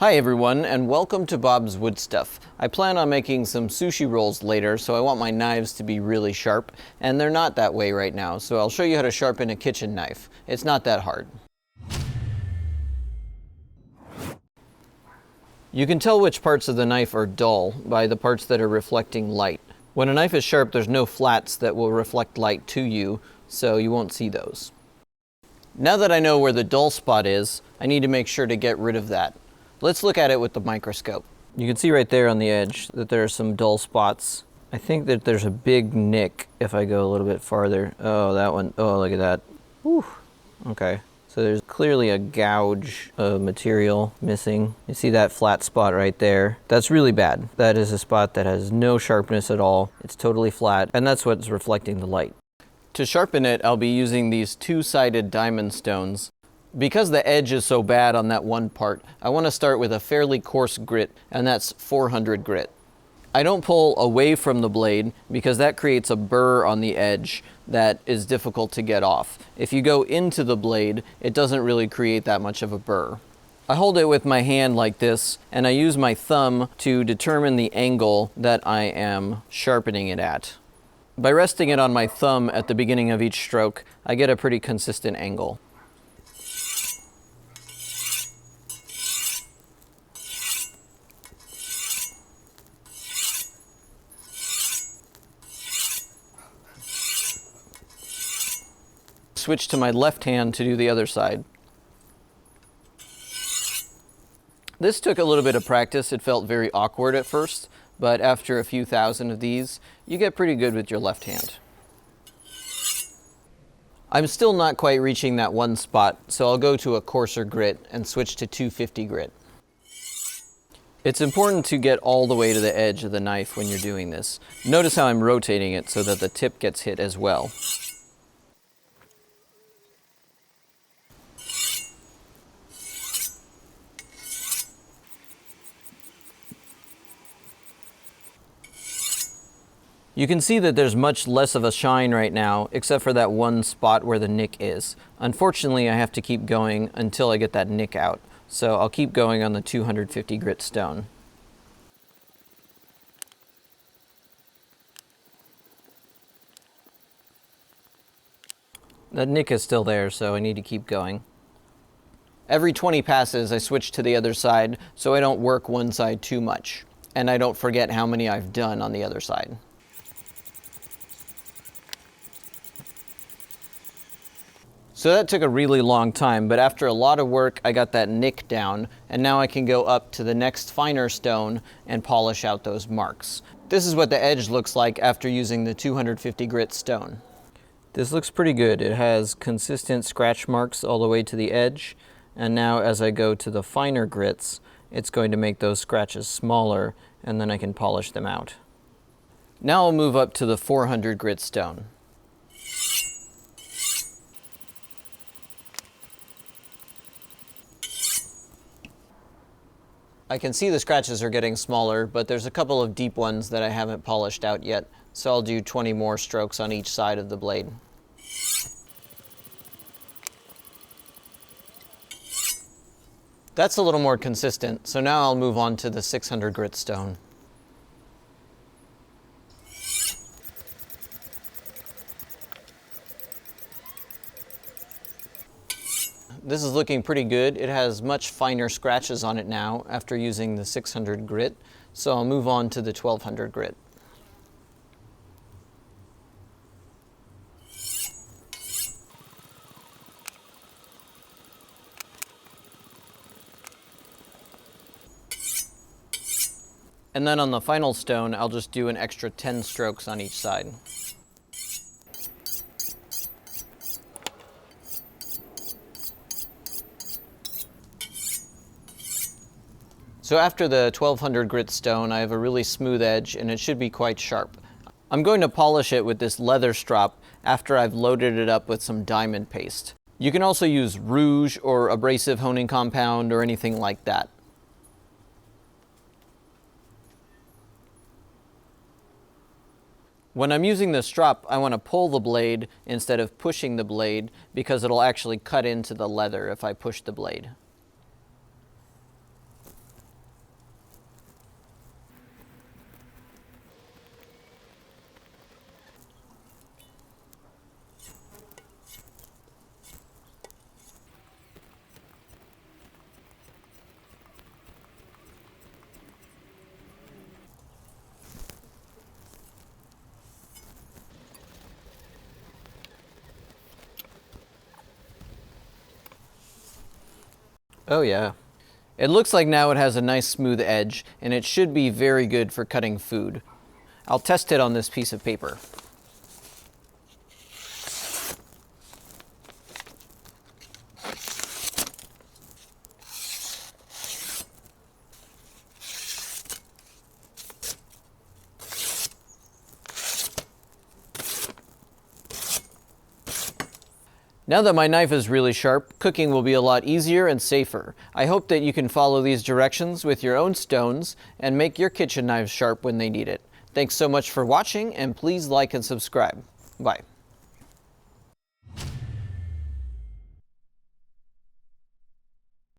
Hi everyone, and welcome to Bob's Wood Stuff. I plan on making some sushi rolls later, so I want my knives to be really sharp, and they're not that way right now, so I'll show you how to sharpen a kitchen knife. It's not that hard. You can tell which parts of the knife are dull by the parts that are reflecting light. When a knife is sharp, there's no flats that will reflect light to you, so you won't see those. Now that I know where the dull spot is, I need to make sure to get rid of that. Let's look at it with the microscope. You can see right there on the edge that there are some dull spots. I think that there's a big nick if I go a little bit farther. Oh, that one. Oh, look at that. Whew. Okay. So there's clearly a gouge of material missing. You see that flat spot right there? That's really bad. That is a spot that has no sharpness at all. It's totally flat, and that's what's reflecting the light. To sharpen it, I'll be using these two-sided diamond stones. Because the edge is so bad on that one part, I want to start with a fairly coarse grit, and that's 400 grit. I don't pull away from the blade because that creates a burr on the edge that is difficult to get off. If you go into the blade, it doesn't really create that much of a burr. I hold it with my hand like this, and I use my thumb to determine the angle that I am sharpening it at. By resting it on my thumb at the beginning of each stroke, I get a pretty consistent angle. Switch to my left hand to do the other side. This took a little bit of practice. It felt very awkward at first, but after a few thousand of these, you get pretty good with your left hand. I'm still not quite reaching that one spot, so I'll go to a coarser grit and switch to 250 grit. It's important to get all the way to the edge of the knife when you're doing this. Notice how I'm rotating it so that the tip gets hit as well. You can see that there's much less of a shine right now, except for that one spot where the nick is. Unfortunately, I have to keep going until I get that nick out. So I'll keep going on the 250 grit stone. That nick is still there, so I need to keep going. Every 20 passes, I switch to the other side so I don't work one side too much. And I don't forget how many I've done on the other side. So that took a really long time, but after a lot of work, I got that nick down, and now I can go up to the next finer stone and polish out those marks. This is what the edge looks like after using the 250 grit stone. This looks pretty good. It has consistent scratch marks all the way to the edge, and now as I go to the finer grits, it's going to make those scratches smaller, and then I can polish them out. Now I'll move up to the 400 grit stone. I can see the scratches are getting smaller, but there's a couple of deep ones that I haven't polished out yet, so I'll do 20 more strokes on each side of the blade. That's a little more consistent, so now I'll move on to the 600 grit stone. This is looking pretty good. It has much finer scratches on it now after using the 600 grit, so I'll move on to the 1200 grit. And then on the final stone, I'll just do an extra 10 strokes on each side. So after the 1200 grit stone, I have a really smooth edge and it should be quite sharp. I'm going to polish it with this leather strop after I've loaded it up with some diamond paste. You can also use rouge or abrasive honing compound or anything like that. When I'm using the strop, I want to pull the blade instead of pushing the blade because it'll actually cut into the leather if I push the blade. Oh yeah. It looks like now it has a nice smooth edge, and it should be very good for cutting food. I'll test it on this piece of paper. Now that my knife is really sharp, cooking will be a lot easier and safer. I hope that you can follow these directions with your own stones and make your kitchen knives sharp when they need it. Thanks so much for watching, and please like and subscribe. Bye.